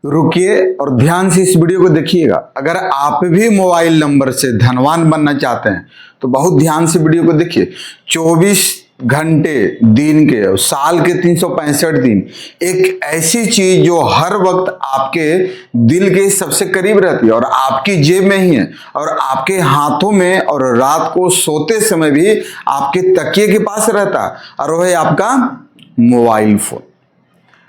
रुकिए और ध्यान से इस वीडियो को देखिएगा। अगर आप भी मोबाइल नंबर से धनवान बनना चाहते हैं तो बहुत ध्यान से वीडियो को देखिए। 24 घंटे दिन के और साल के 365 दिन एक ऐसी चीज जो हर वक्त आपके दिल के सबसे करीब रहती है और आपकी जेब में ही है और आपके हाथों में, और रात को सोते समय भी आपके तकिए के पास रहता है, और वह है आपका मोबाइल फोन,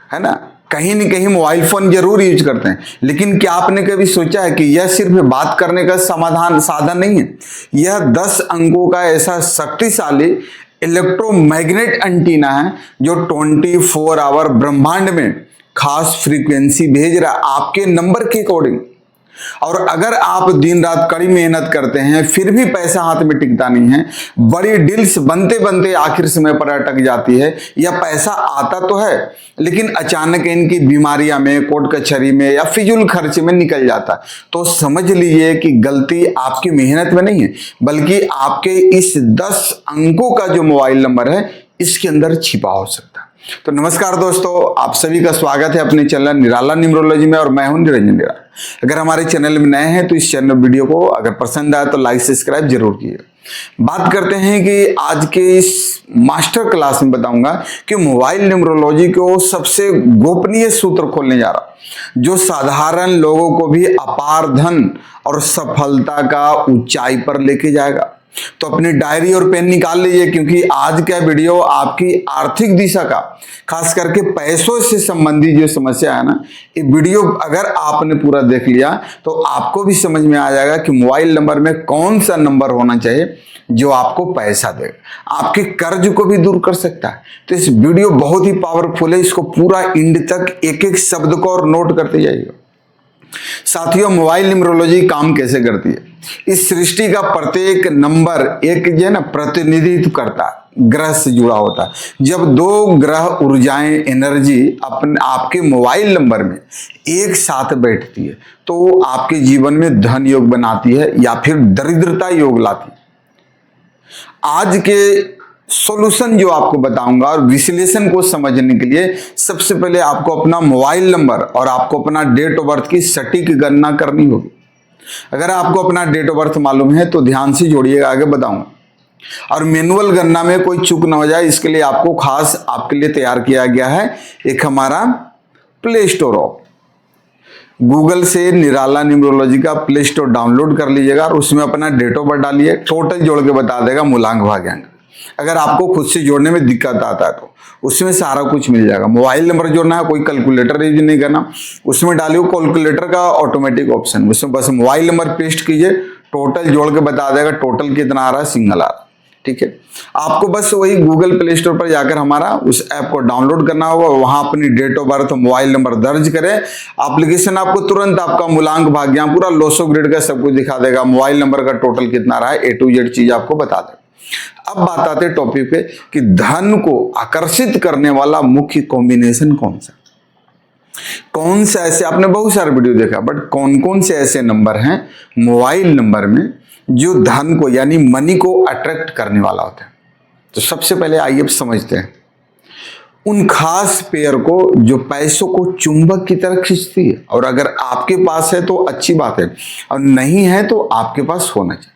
है ना। कहीं न कहीं मोबाइल फोन जरूर यूज करते हैं, लेकिन क्या आपने कभी सोचा है कि यह सिर्फ बात करने का साधन नहीं है। यह 10 अंकों का ऐसा शक्तिशाली इलेक्ट्रोमैग्नेट एंटीना है जो 24 आवर ब्रह्मांड में खास फ्रीक्वेंसी भेज रहा है आपके नंबर के अकॉर्डिंग। और अगर आप दिन रात कड़ी मेहनत करते हैं फिर भी पैसा हाथ में टिकता नहीं है, बड़ी डील्स बनते बनते आखिर समय पर अटक जाती है, या पैसा आता तो है लेकिन अचानक इनकी बीमारियां में, कोर्ट कचहरी में या फिजूल खर्च में निकल जाता है, तो समझ लीजिए कि गलती आपकी मेहनत में नहीं है बल्कि आपके इस 10 अंकों का जो मोबाइल नंबर है इसके अंदर छिपा हो सकता है। तो नमस्कार दोस्तों, आप सभी का स्वागत है अपने चैनल निराला न्यूमरोलॉजी में, और मैं हूं निरंजन निराला। अगर हमारे चैनल में नए हैं तो इस चैनल वीडियो को अगर पसंद आए तो लाइक सब्सक्राइब जरूर कीजिएगा। बात करते हैं कि आज के इस मास्टर क्लास में बताऊंगा कि मोबाइल न्यूमरोलॉजी को सबसे गोपनीय सूत्र खोलने जा रहा जो साधारण लोगों को भी अपार धन और सफलता का ऊंचाई पर लेके जाएगा। तो अपनी डायरी और पेन निकाल लीजिए, क्योंकि आज का वीडियो आपकी आर्थिक दिशा का, खास करके पैसों से संबंधित जो समस्या है ना, ये वीडियो अगर आपने पूरा देख लिया तो आपको भी समझ में आ जाएगा कि मोबाइल नंबर में कौन सा नंबर होना चाहिए जो आपको पैसा देगा, आपके कर्ज को भी दूर कर सकता है। तो इस वीडियो बहुत ही पावरफुल है, इसको पूरा एंड तक एक एक शब्द को और नोट करते जाइएगा। साथियों, मोबाइल न्यूमरोलॉजी काम कैसे करती है? इस सृष्टि का प्रत्येक नंबर एक जो है ना प्रतिनिधित्व करता है, ग्रह से जुड़ा होता है। जब 2 ग्रह ऊर्जाएं, एनर्जी अपने आपके मोबाइल नंबर में एक साथ बैठती है तो आपके जीवन में धन योग बनाती है या फिर दरिद्रता योग लाती है। आज के सॉल्यूशन जो आपको बताऊंगा और विश्लेषण को समझने के लिए सबसे पहले आपको अपना मोबाइल नंबर और आपको अपना डेट ऑफ बर्थ की सटीक गणना करनी होगी। अगर आपको अपना डेट ऑफ बर्थ मालूम है तो ध्यान से जोड़िएगा, आगे बताऊंगा। और मैनुअल गणना में कोई चूक ना हो जाए, इसके लिए आपको खास आपके लिए तैयार किया गया है एक हमारा प्ले स्टोर ऑफ। गूगल से निराला न्यूमरोलॉजी का प्ले स्टोर डाउनलोड कर लीजिएगा और उसमें अपना डेट ऑफ बर्थ डालिए, टोटल जोड़ के बता देगा मूलांक भाग्यांक। अगर आपको खुद से जोड़ने में दिक्कत आता है तो उसमें सारा कुछ मिल जाएगा। मोबाइल नंबर जोड़ना है, कोई कैलकुलेटर यूज नहीं करना, उसमें डालिए कैलकुलेटर का ऑटोमेटिक ऑप्शन, उसमें बस मोबाइल नंबर पेस्ट कीजिए, टोटल जोड़ के बता देगा टोटल कितना आ रहा है, सिंगल आ रहा है। ठीक है, आपको बस वही गूगल प्ले स्टोर पर जाकर हमारा उस ऐप को डाउनलोड करना होगा, वहां अपनी date of birth, mobile number दर्ज करें। एप्लीकेशन आपको तुरंत आपका मूलांक भाग्यांक पूरा लोसो ग्रेड का सब कुछ दिखा देगा, मोबाइल नंबर का टोटल कितना रहा है, A to Z चीज आपको बता देगा। अब बात आते टॉपिक पे कि धन को आकर्षित करने वाला मुख्य कॉम्बिनेशन कौन सा, कौन से ऐसे, आपने बहुत सारे वीडियो देखा, बट कौन कौन से ऐसे नंबर हैं मोबाइल नंबर में जो धन को यानी मनी को अट्रैक्ट करने वाला होता है। तो सबसे पहले आइए समझते हैं उन खास पेयर को जो पैसों को चुंबक की तरह खींचती है, और अगर आपके पास है तो अच्छी बात है और नहीं है तो आपके पास होना चाहिए।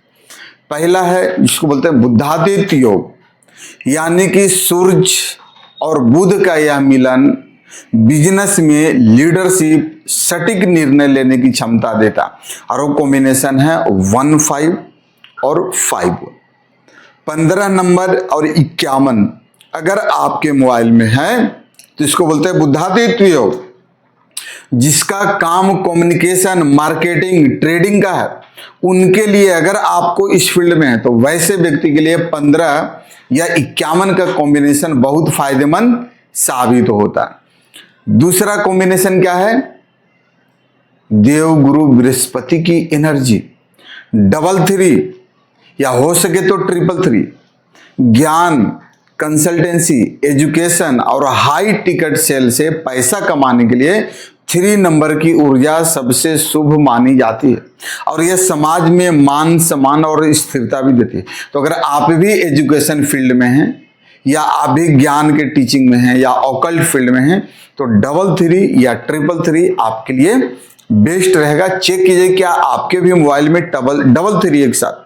पहला है जिसको बोलते हैं बुधादित्य योग, यानी कि सूरज और बुध का यह मिलन बिजनेस में लीडरशिप, सटीक निर्णय लेने की क्षमता देता, और वो कॉम्बिनेशन है 15 और 5, 15 नंबर और 51 अगर आपके मोबाइल में है तो इसको बोलते हैं बुधादित्य योग। जिसका काम कम्युनिकेशन, मार्केटिंग, ट्रेडिंग का है, उनके लिए अगर आपको इस फील्ड में है तो वैसे व्यक्ति के लिए 15 या 51 का कॉम्बिनेशन बहुत फायदेमंद साबित होता है। दूसरा कॉम्बिनेशन क्या है? देवगुरु बृहस्पति की एनर्जी, 333 या हो सके तो 333, ज्ञान, कंसल्टेंसी, एजुकेशन और हाई टिकट सेल से पैसा कमाने के लिए 3 नंबर की ऊर्जा सबसे शुभ मानी जाती है, और यह समाज में मान सम्मान और स्थिरता भी देती है। तो अगर आप भी एजुकेशन फील्ड में हैं या अभिज्ञान के टीचिंग में हैं या ऑकल्ट फील्ड में हैं तो 33 या 333 आपके लिए बेस्ट रहेगा। चेक कीजिए क्या आपके भी मोबाइल में डबल थ्री एक साथ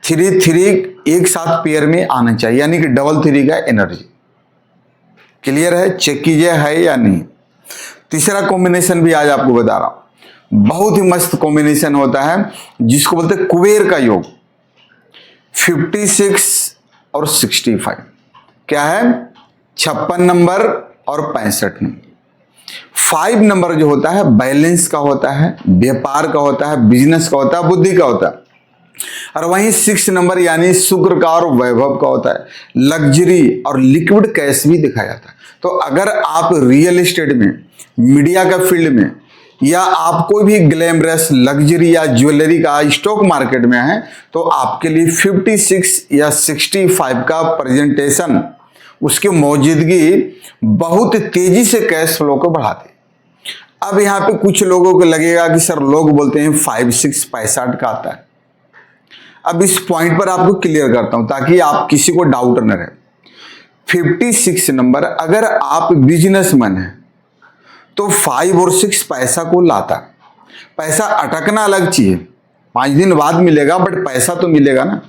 3 एक साथ पेयर में आना चाहिए, यानी कि 3 का एनर्जी। क्लियर है? चेक कीजिए है या नहीं। तीसरा कॉम्बिनेशन भी आज आपको बता रहा हूं, बहुत ही मस्त कॉम्बिनेशन होता है जिसको बोलते हैं कुबेर का योग। 56 और 65 क्या है? 56 नंबर और 65 नंबर। 5 नंबर जो होता है बैलेंस का होता है, व्यापार का होता है, बिजनेस का होता है, बुद्धि का होता है। और वहीं 6 नंबर यानी शुक्र का और वैभव का होता है, लग्जरी और लिक्विड कैश भी दिखाया जाता है। तो अगर आप रियल एस्टेट में, मीडिया का फील्ड में या आप कोई भी ग्लैमरस लग्जरी या ज्वेलरी का स्टॉक मार्केट में है तो आपके लिए 56 या 65 का प्रेजेंटेशन, उसकी मौजूदगी बहुत तेजी से कैश फ्लो को बढ़ाती है। अब यहाँ पे कुछ लोगों को लगेगा कि सर लोग बोलते हैं 56 65 का आता है। अब इस पॉइंट पर आपको क्लियर करता हूं ताकि आप किसी को डाउट न रहे। 56 नंबर अगर आप बिजनेसमैन हैं तो 5 और 6 पैसा को लाता। पैसा अटकना अलग चीज है, 5 दिन बाद मिलेगा बट पैसा तो मिलेगा ना।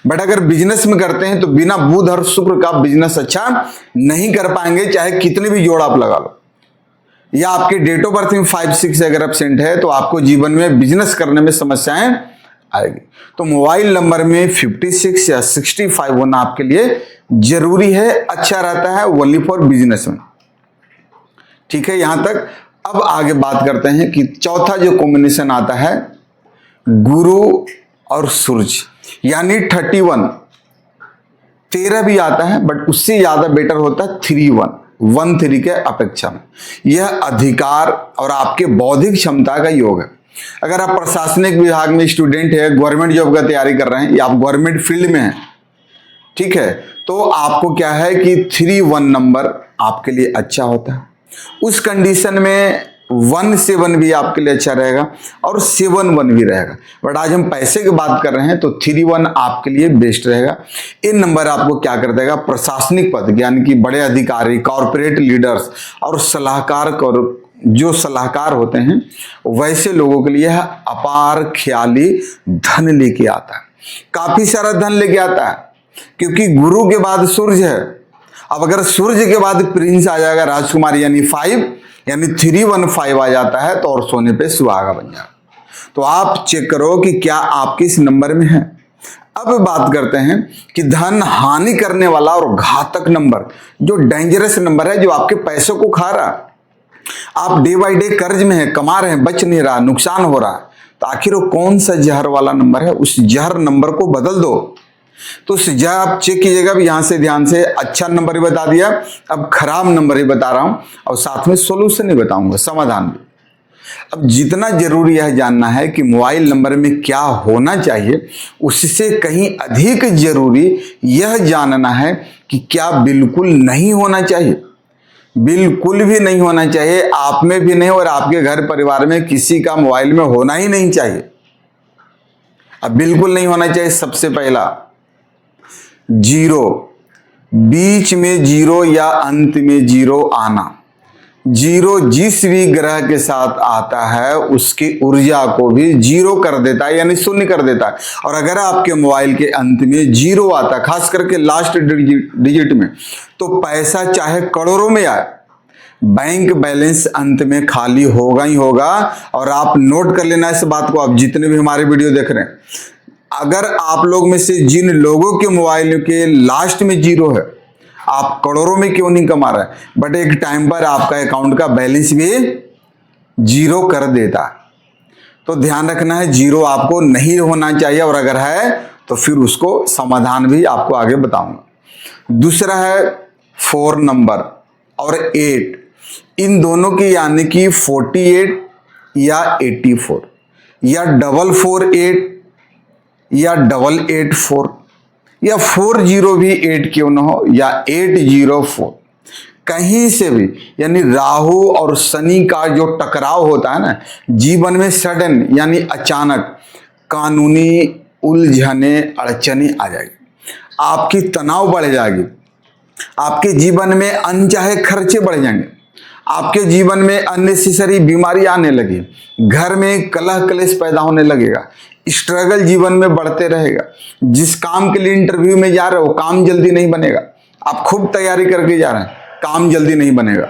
बट अगर बिजनेस में करते हैं तो बिना बुध और शुक्र का बिजनेस अच्छा नहीं कर पाएंगे, चाहे कितने भी जोड़ आप लगा लो। या आपके डेट ऑफ बर्थ में 5 6 अगर एब्सेंट है तो आपको जीवन में बिजनेस करने में समस्याएं आएगी। तो मोबाइल नंबर में 56 या 65 होना आपके लिए जरूरी है, अच्छा रहता है ओनली फॉर बिजनेस में। ठीक है यहां तक। अब आगे बात करते हैं कि चौथा जो कॉम्बिनेशन आता है गुरु और सूरज, यानी 31 13 भी आता है बट उससे ज्यादा बेटर होता है 13 के अपेक्षा में। यह अधिकार और आपके बौद्धिक क्षमता का योग है। अगर आप प्रशासनिक विभाग में स्टूडेंट है, गवर्नमेंट जॉब का तैयारी कर रहे हैं या आप गवर्नमेंट फील्ड में हैं, ठीक है, तो आपको क्या है कि 31 नंबर आपके लिए अच्छा होता है। उस कंडीशन में 17 भी आपके लिए अच्छा रहेगा और 71 भी रहेगा। बट आज हम पैसे की बात कर रहे हैं तो 31 आपके लिए बेस्ट रहेगा। इन नंबर आपको क्या कर देगा? प्रशासनिक पद यानी कि बड़े अधिकारी, कॉर्पोरेट लीडर्स और सलाहकार, जो सलाहकार होते हैं वैसे लोगों के लिए अपार ख्याली धन लेके आता है, काफी सारा धन लेके आता है, क्योंकि गुरु के बाद सूर्य है। अब अगर सूर्य के बाद प्रिंस आ जाएगा राजकुमार यानी 5 यानी 315 आ जाता है तो और सोने पे सुहागा बन जाएगा। तो आप चेक करो कि क्या आपके इस नंबर में है। अब बात करते हैं कि धन हानि करने वाला और घातक नंबर, जो डेंजरस नंबर है, जो आपके पैसों को खा रहा। आप डे बाय डे कर्ज में है, कमा रहे हैं, बच नहीं रहा, नुकसान हो रहा है, तो आखिर वो कौन सा जहर वाला नंबर है? उस जहर नंबर को बदल दो। तो उस जहर आप चेक कीजिएगा। यहां से ध्यान से, अच्छा नंबर ही बता दिया, अब खराब नंबर ही बता रहा हूं और साथ में सोल्यूशन ही बताऊंगा, समाधान भी। अब जितना जरूरी यह जानना है कि मोबाइल नंबर में क्या होना चाहिए, उससे कहीं अधिक जरूरी यह जानना है कि क्या बिल्कुल नहीं होना चाहिए। बिल्कुल भी नहीं होना चाहिए, आप में भी नहीं और आपके घर परिवार में किसी का मोबाइल में होना ही नहीं चाहिए। अब बिल्कुल नहीं होना चाहिए। सबसे पहला 0, बीच में 0 या अंत में 0 आना। 0 जिस भी ग्रह के साथ आता है उसकी ऊर्जा को भी 0 कर देता है, यानी शून्य कर देता है। और अगर आपके मोबाइल के अंत में 0 आता है, खास करके लास्ट डिजिट में, तो पैसा चाहे करोड़ों में आए, बैंक बैलेंस अंत में खाली होगा ही होगा। और आप नोट कर लेना इस बात को, आप जितने भी हमारे वीडियो देख रहे हैं, अगर आप लोग में से जिन लोगों के मोबाइल के लास्ट में 0 है, आप करोड़ों में क्यों नहीं कमा रहे, बट एक टाइम पर आपका अकाउंट का बैलेंस भी 0 कर देता है। तो ध्यान रखना है, 0 आपको नहीं होना चाहिए, और अगर है तो फिर उसको समाधान भी आपको आगे बताऊंगा। दूसरा है 4 नंबर और 8, इन दोनों की यानी कि 48 या 84 या 448 या 884 या 40 भी 8 क्यों ना हो या 804, कहीं से भी, यानी राहु और शनि का जो टकराव होता है ना, जीवन में सडन यानी अचानक कानूनी उलझने अड़चने आ जाएगी, आपकी तनाव बढ़ जाएगी, आपके जीवन में अनचाहे खर्चे बढ़ जाएंगे, आपके जीवन में अननेसेसरी बीमारी आने लगी, घर में कलह कलेश पैदा होने लगेगा, स्ट्रगल जीवन में बढ़ते रहेगा। जिस काम के लिए इंटरव्यू में जा रहे हो काम जल्दी नहीं बनेगा, आप खूब तैयारी करके जा रहे हैं, काम जल्दी नहीं बनेगा।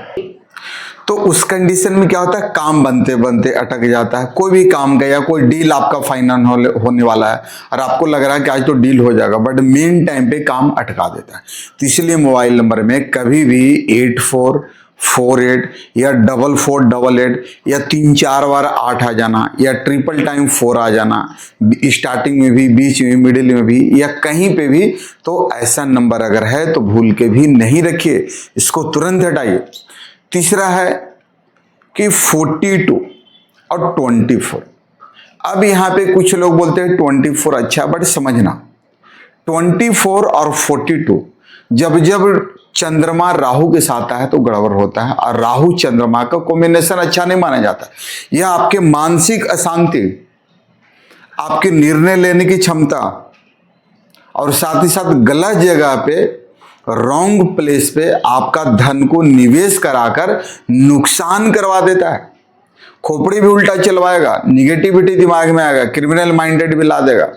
तो उस कंडीशन में क्या होता है, काम बनते बनते अटक जाता है। कोई भी काम का या कोई डील आपका फाइनल होने वाला है और आपको लग रहा है कि आज तो डील हो जाएगा, बट मेन टाइम पे काम अटका देता है। तो इसलिए मोबाइल नंबर में कभी भी 8448 या 4488 या 3-4 बार 8 आ जाना या ट्रिपल टाइम 4 आ जाना, स्टार्टिंग में भी, बीच में, मिडिल में भी या कहीं पे भी, तो ऐसा नंबर अगर है तो भूल के भी नहीं रखिए, इसको तुरंत हटाइए। तीसरा है कि 42 और 24। अब यहाँ पे कुछ लोग बोलते हैं 24 अच्छा, बट समझना 24 और 42 जब जब चंद्रमा राहु के साथ है तो गड़बड़ होता है, और राहु चंद्रमा का कॉम्बिनेशन अच्छा नहीं माना जाता। यह आपके मानसिक अशांति, आपके निर्णय लेने की क्षमता और साथ ही साथ गलत जगह पे, रॉन्ग प्लेस पे आपका धन को निवेश कराकर नुकसान करवा देता है। खोपड़ी भी उल्टा चलवाएगा, निगेटिविटी दिमाग में आएगा, क्रिमिनल माइंडेड भी ला देगा,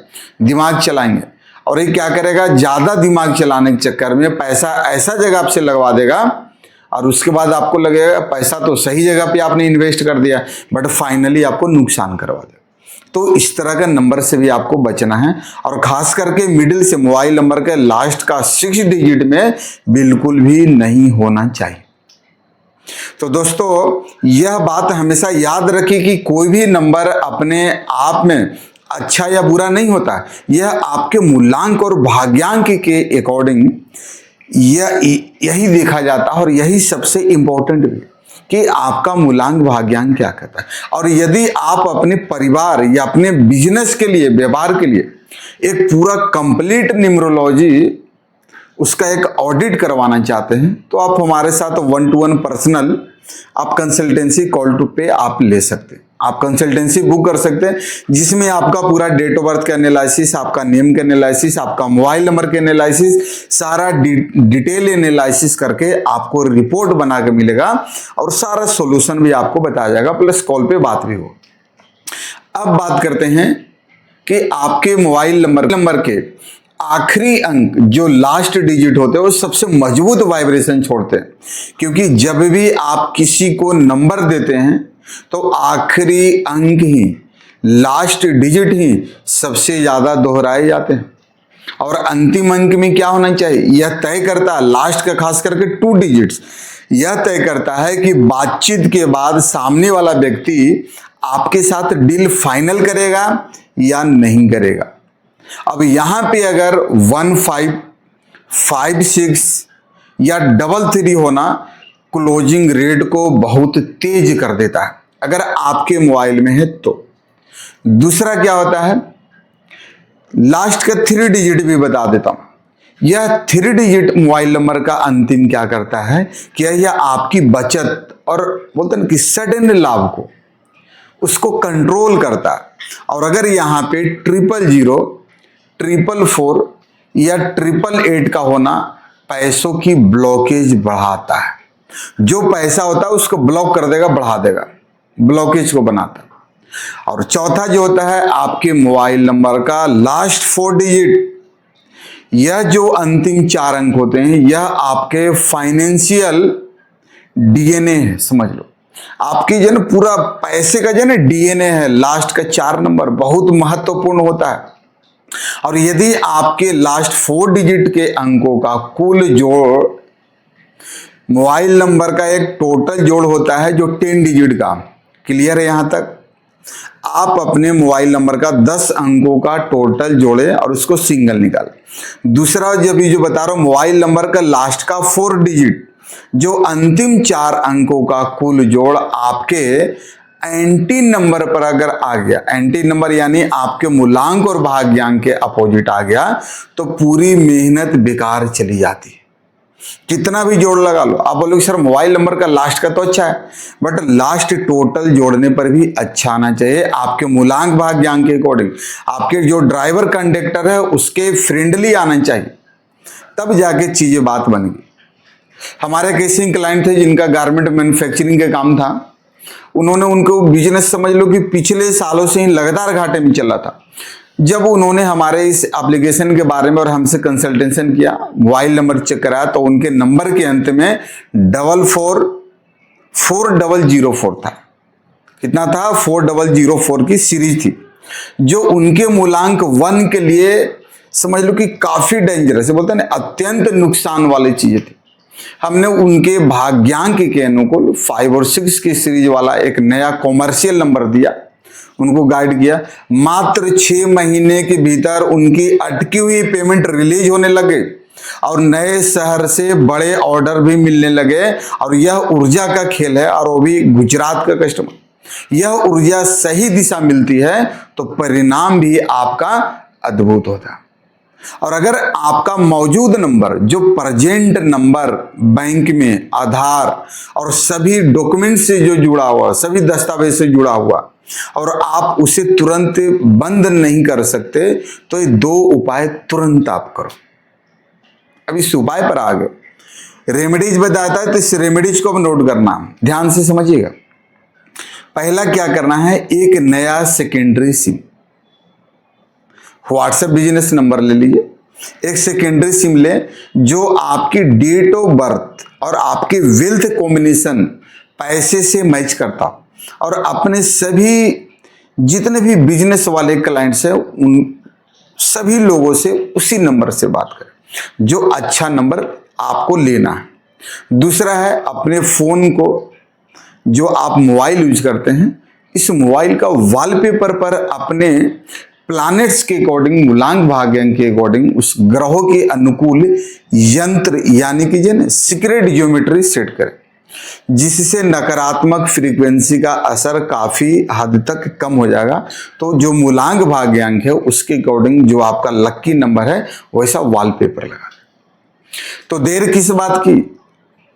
दिमाग चलाएंगे। और ये क्या करेगा, ज्यादा दिमाग चलाने के चक्कर में पैसा ऐसा जगह आपसे लगवा देगा और उसके बाद आपको लगेगा पैसा तो सही जगह पे आपने इन्वेस्ट कर दिया, बट फाइनली आपको नुकसान करवा देगा। तो इस तरह का नंबर से भी आपको बचना है, और खास करके मिडिल से मोबाइल नंबर के लास्ट का 6 डिजिट में बिल्कुल भी नहीं होना चाहिए। तो दोस्तों यह बात हमेशा याद रखिए कि कोई भी नंबर अपने आप में अच्छा या बुरा नहीं होता, यह आपके मूल्यांक और भाग्यांक के अकॉर्डिंग यही देखा जाता है, और यही सबसे इंपॉर्टेंट भी कि आपका मूल्यांक भाग्यांक क्या कहता है। और यदि आप अपने परिवार या अपने बिजनेस के लिए, व्यापार के लिए एक पूरा कंप्लीट न्यूमरोलॉजी उसका एक ऑडिट करवाना चाहते हैं, तो आप हमारे साथ 1-to-1 पर्सनल आप कंसल्टेंसी कॉल टू पे आप ले सकते हैं। आप कंसल्टेंसी बुक कर सकते हैं, जिसमें आपका पूरा डेट ऑफ बर्थ का एनालिसिस, आपका नेम का एनालिसिस, आपका मोबाइल नंबर का एनालिसिस, सारा डिटेल एनालिसिस करके आपको रिपोर्ट बना के मिलेगा, और सारा सॉल्यूशन भी आपको बताया जाएगा, प्लस कॉल पे बात भी हो। अब बात करते हैं कि आपके मोबाइल नंबर के आखिरी अंक जो लास्ट डिजिट होते हैं वो सबसे मजबूत वाइब्रेशन छोड़ते हैं, क्योंकि जब भी आप किसी को नंबर देते हैं तो आखिरी अंक ही, लास्ट डिजिट ही सबसे ज्यादा दोहराए जाते हैं। और अंतिम अंक में क्या होना चाहिए, यह तय करता है, लास्ट का खास करके 2 डिजिट्स, यह तय करता है कि बातचीत के बाद सामने वाला व्यक्ति आपके साथ डील फाइनल करेगा या नहीं करेगा। अब यहां पे अगर 1556 या 33 होना क्लोजिंग रेट को बहुत तेज कर देता है, अगर आपके मोबाइल में है तो। दूसरा क्या होता है, लास्ट का 3 डिजिट भी बता देता हूं। यह 3 डिजिट मोबाइल नंबर का अंतिम क्या करता है कि यह आपकी बचत और बोलते हैं कि सडन लाभ को, उसको कंट्रोल करता है। और अगर यहां पे 000, 444 या 888 का होना पैसों की ब्लॉकेज बढ़ाता है। जो पैसा होता है उसको ब्लॉक कर देगा, बढ़ा देगा, ब्लॉकेज को बनाता है। और चौथा जो होता है आपके मोबाइल नंबर का लास्ट 4 डिजिट, यह जो अंतिम 4 अंक होते हैं, यह आपके फाइनेंशियल डीएनए है, समझ लो। आपकी जो है पूरा पैसे का जो है डीएनए है, लास्ट का 4 नंबर बहुत महत्वपूर्ण होता है। और यदि आपके लास्ट 4 डिजिट के अंकों का कुल जोड़, मोबाइल नंबर का एक टोटल जोड़ होता है जो 10 डिजिट का, क्लियर है यहां तक। आप अपने मोबाइल नंबर का 10 अंकों का टोटल जोड़े और उसको सिंगल निकालें। दूसरा जब ये जो बता रहा हूं, मोबाइल नंबर का लास्ट का 4 डिजिट जो अंतिम 4 अंकों का कुल जोड़ आपके एंटी नंबर पर अगर आ गया, एंटी नंबर यानी आपके मूलांक और भाग्यांक के अपोजिट आ गया, तो पूरी मेहनत बेकार चली जाती है। कितना भी जोड़ लगा लो, आप बोलोगे सर मोबाइल नंबर का लास्ट का तो अच्छा है, बट लास्ट टोटल जोड़ने पर भी अच्छा आना चाहिए आपके मूलांक भाग्यांक के अकॉर्डिंग। आपके जो ड्राइवर कंडक्टर है उसके फ्रेंडली आना चाहिए, तब जाके चीजें बात बनेगी। हमारे कैसे क्लाइंट थे जिनका गारमेंट मैन्युफैक्चरिंग का काम था, उन्होंने उनको बिजनेस समझ लो कि पिछले सालों से ही लगातार घाटे में चला था। जब उन्होंने हमारे इस एप्लीकेशन के बारे में और हमसे कंसल्टेशन किया, मोबाइल नंबर चेक कराया, तो उनके नंबर के अंत में 444004 था। कितना था? 4004 की सीरीज थी, जो उनके मूलांक 1 के लिए समझ लो कि काफी डेंजरस, बोलते हैं ना, अत्यंत नुकसान वाली चीजें थी। हमने उनके भाग्यांक के अनुकूल 5 और 6 की सीरीज वाला एक नया कॉमर्शियल नंबर दिया, उनको गाइड किया। मात्र 6 महीने के भीतर उनकी अटकी हुई पेमेंट रिलीज होने लगे और नए शहर से बड़े ऑर्डर भी मिलने लगे। और यह ऊर्जा का खेल है, और वो भी गुजरात का कस्टमर। यह ऊर्जा सही दिशा मिलती है तो परिणाम भी आपका अद्भुत होता है। और अगर आपका मौजूद नंबर, जो प्रेजेंट नंबर बैंक में आधार और सभी डॉक्यूमेंट से जो जुड़ा हुआ, सभी दस्तावेज से जुड़ा हुआ, और आप उसे तुरंत बंद नहीं कर सकते, तो ये 2 उपाय तुरंत आप करो। अब इस उपाय पर आ गए, रेमेडीज बताता है, तो इस रेमेडीज को अब नोट करना, ध्यान से समझिएगा। पहला क्या करना है, एक नया secondary SIM, WhatsApp business number ले लीजिए, एक सेकेंडरी सिम ले जो आपकी डेट ऑफ बर्थ और आपकी वेल्थ कॉम्बिनेशन पैसे से मैच करता हो, और अपने सभी जितने भी बिजनेस वाले क्लाइंट्स हैं उन सभी लोगों से उसी नंबर से बात करें, जो अच्छा नंबर आपको लेना है। दूसरा है, अपने फोन को, जो आप मोबाइल यूज करते हैं, इस मोबाइल का वॉलपेपर पर अपने प्लैनेट्स के अकॉर्डिंग, मूलांक भाग्यांक के अकॉर्डिंग उस ग्रहों के अनुकूल यंत्र यानी कि जो सीक्रेट ज्योमेट्री सेट करें, जिससे नकारात्मक फ्रीक्वेंसी का असर काफी हद तक कम हो जाएगा। तो जो मूलांक भाग्यांक है उसके अकॉर्डिंग जो आपका लक्की नंबर है वैसा वॉलपेपर लगा। तो देर किस बात की,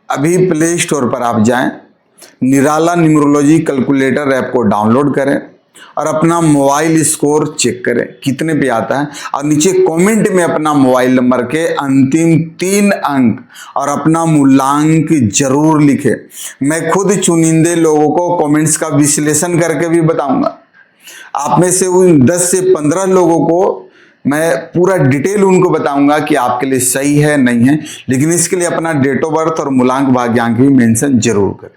अभी प्ले स्टोर पर आप जाएं, निराला न्यूमरोलॉजी कैलकुलेटर ऐप को डाउनलोड करें और अपना मोबाइल स्कोर चेक करें कितने पे आता है, और नीचे कमेंट में अपना मोबाइल नंबर के अंतिम 3 अंक और अपना मूलांक जरूर लिखें। मैं खुद चुनिंदे लोगों को कमेंट्स का विश्लेषण करके भी बताऊंगा। आप में से उन 10 से 15 लोगों को मैं पूरा डिटेल उनको बताऊंगा कि आपके लिए सही है नहीं है, लेकिन इसके लिए अपना डेट ऑफ बर्थ और मूलांक भाग्यांक भी मेंशन जरूर करें।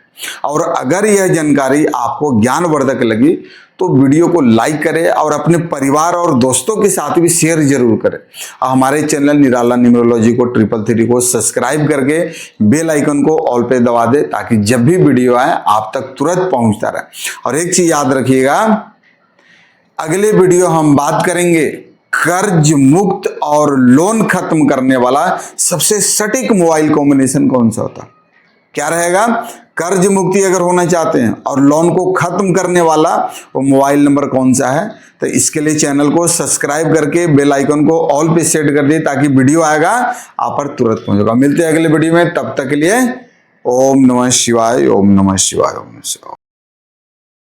और अगर यह जानकारी आपको ज्ञानवर्धक लगी तो वीडियो को लाइक करें और अपने परिवार और दोस्तों के साथ भी शेयर जरूर करें। हमारे चैनल निराला न्यूमरोलॉजी को 333 को सब्सक्राइब करके बेल आइकन को ऑल पे दबा दे, ताकि जब भी वीडियो आए आप तक तुरंत पहुंचता रहे। और एक चीज याद रखिएगा, अगले वीडियो हम बात करेंगे कर्ज मुक्त और लोन खत्म करने वाला सबसे सटीक मोबाइल कॉम्बिनेशन कौन सा होता, क्या रहेगा। कर्ज मुक्ति अगर होना चाहते हैं और लोन को खत्म करने वाला वो मोबाइल नंबर कौन सा है, तो इसके लिए चैनल को सब्सक्राइब करके बेल आइकन को ऑल पे सेट कर दिए, ताकि वीडियो आएगा आप पर तुरंत पहुंचेगा। मिलते हैं अगले वीडियो में, तब तक के लिए ओम नमः शिवाय, ओम नमः शिवाय, ओम नमः शिवाय।